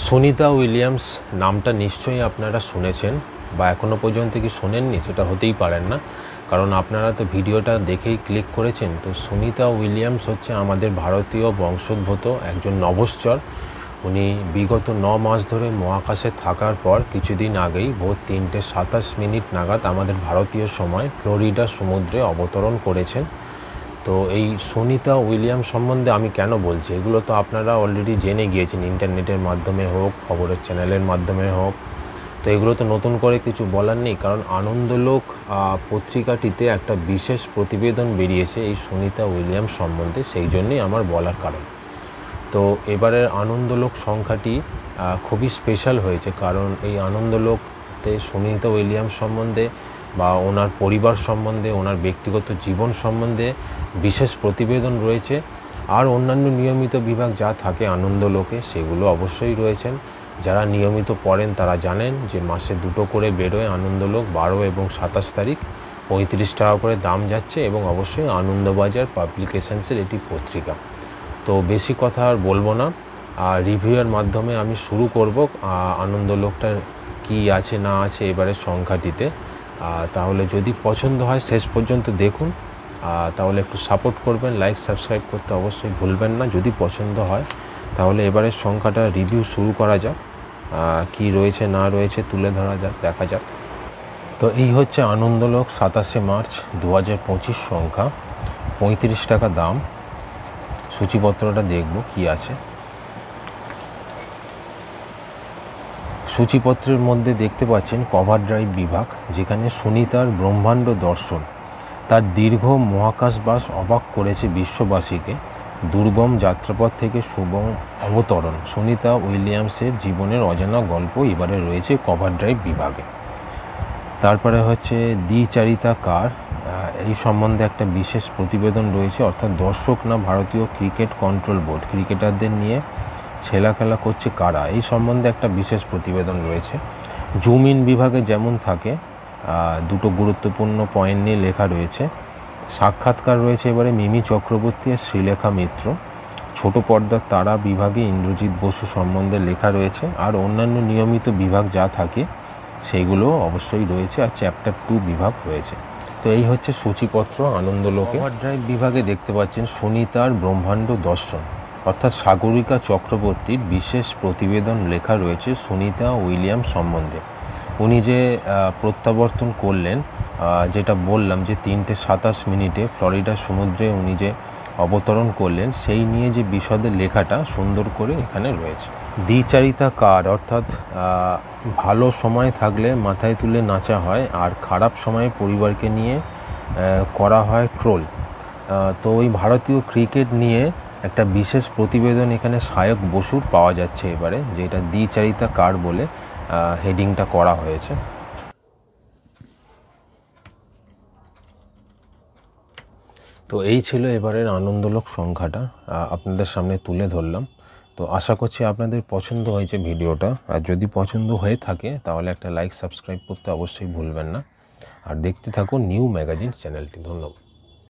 Sunita Williams নামটা নিশ্চয়ই আপনারা শুনেছেন বা এখনও পর্যন্ত কি শোনেননি সেটা হতেই পারেন না, কারণ আপনারা তো ভিডিওটা দেখেই ক্লিক করেছেন। তো সুনিতা উইলিয়ামস হচ্ছে আমাদের ভারতীয় বংশোদ্ভূত একজন নভশ্চর। উনি বিগত 9 মাস ধরে মহাকাশে থাকার পর কিছুদিন আগেই ভোর 3:27 নাগাদ আমাদের ভারতীয় সময় ফ্লোরিডা সমুদ্রে অবতরণ করেছেন। তো এই সুনিতা উইলিয়ামস সম্বন্ধে আমি কেন বলছি, এগুলো তো আপনারা অলরেডি জেনে গিয়েছেন, ইন্টারনেটের মাধ্যমে হোক, খবরের চ্যানেলের মাধ্যমে হোক। তো এগুলো তো নতুন করে কিছু বলার নেই, কারণ আনন্দলোক পত্রিকাটিতে একটা বিশেষ প্রতিবেদন বেরিয়েছে এই সুনিতা উইলিয়ামস সম্বন্ধে, সেই জন্যই আমার বলার কারণ। তো এবারের আনন্দলোক সংখ্যাটি খুবই স্পেশাল হয়েছে, কারণ এই আনন্দলোকতে সুনিতা উইলিয়ামস সম্বন্ধে বা ওনার পরিবার সম্বন্ধে, ওনার ব্যক্তিগত জীবন সম্বন্ধে বিশেষ প্রতিবেদন রয়েছে। আর অন্যান্য নিয়মিত বিভাগ যা থাকে আনন্দলোকে সেগুলো অবশ্যই রয়েছেন। যারা নিয়মিত পড়েন তারা জানেন যে মাসে 2টো করে বেরোয় আনন্দলোক, 12 এবং 27 তারিখ। 35 টাকা করে দাম যাচ্ছে এবং অবশ্যই আনন্দবাজার পাবলিকেশনসের এটি পত্রিকা। তো বেশি কথা আর বলবো না, রিভিউয়ের মাধ্যমে আমি শুরু করব আনন্দলোকটার কি আছে না আছে এবারের সংখ্যাটিতে। তাহলে যদি পছন্দ হয় শেষ পর্যন্ত দেখুন, তাহলে একটু সাপোর্ট করবেন, লাইক সাবস্ক্রাইব করতে অবশ্যই ভুলবেন না যদি পছন্দ হয়। তাহলে এবারের সংখ্যাটা রিভিউ শুরু করা যাক, কি রয়েছে না রয়েছে তুলে ধরা যাক, দেখা যাক। তো এই হচ্ছে আনন্দলোক 27শে মার্চ 2025 সংখ্যা, 35 টাকা দাম। সূচিপত্রটা দেখব কি আছে। সূচিপত্রের মধ্যে দেখতে পাচ্ছেন কভার ড্রাইভ বিভাগ, যেখানে সুনিতার ব্রহ্মাণ্ড দর্শন, তার দীর্ঘ মহাকাশবাস অবাক করেছে বিশ্ববাসীকে, দুর্গম যাত্রাপথ থেকে শুভ অবতরণ, সুনিতা উইলিয়ামসের জীবনের অজানা গল্প এবারে রয়েছে কভার ড্রাইভ বিভাগে। তারপরে হচ্ছে দ্বিচারিতা কার, এই সম্বন্ধে একটা বিশেষ প্রতিবেদন রয়েছে, অর্থাৎ দর্শক না ভারতীয় ক্রিকেট কন্ট্রোল বোর্ড, ক্রিকেটারদের নিয়ে ছেলেখেলা করছে কারা, এই সম্বন্ধে একটা বিশেষ প্রতিবেদন রয়েছে। জুম ইন বিভাগে যেমন থাকে 2টো গুরুত্বপূর্ণ পয়েন্ট নিয়ে লেখা রয়েছে। সাক্ষাৎকার রয়েছে এবারে মিমি চক্রবর্তী আর শ্রীলেখা মিত্র। ছোট পর্দার তারা বিভাগে ইন্দ্রজিৎ বসু সম্বন্ধে লেখা রয়েছে। আর অন্যান্য নিয়মিত বিভাগ যা থাকে সেইগুলো অবশ্যই রয়েছে, আর চ্যাপ্টার 2 বিভাগ রয়েছে। তো এই হচ্ছে সূচিপত্র আনন্দলোকে। কভার ড্রাইভ বিভাগে দেখতে পাচ্ছেন সুনিতার ব্রহ্মাণ্ড দর্শন, অর্থাৎ সাগরিকা চক্রবর্তীর বিশেষ প্রতিবেদন লেখা রয়েছে সুনিতা উইলিয়ামস সম্বন্ধে। উনি যে প্রত্যাবর্তন করলেন, যেটা বললাম যে 3:27 ফ্লোরিডা সমুদ্রে উনি যে অবতরণ করলেন, সেই নিয়ে যে বিশদে লেখাটা সুন্দর করে এখানে রয়েছে। দ্বিচারিতা কার, অর্থাৎ ভালো সময় থাকলে মাথায় তুলে নাচা হয়, আর খারাপ সময়ে পরিবারকে নিয়ে করা হয় ট্রোল। তো ওই ভারতীয় ক্রিকেট নিয়ে একটা বিশেষ প্রতিবেদন এখানে সায়ক বসুর পাওয়া যাচ্ছে এবারে, যেটা দ্বিচারিতা কার বলে হেডিংটা করা হয়েছে। তো এই ছিল এবারের আনন্দলোক সংখ্যাটা, আপনাদের সামনে তুলে ধরলাম। তো আশা করছি আপনাদের পছন্দ হয়েছে ভিডিওটা, আর যদি পছন্দ হয়ে থাকে তাহলে একটা লাইক সাবস্ক্রাইব করতে অবশ্যই ভুলবেন না। আর দেখতে থাকুন নিউ ম্যাগাজিন চ্যানেলটি। ধন্যবাদ।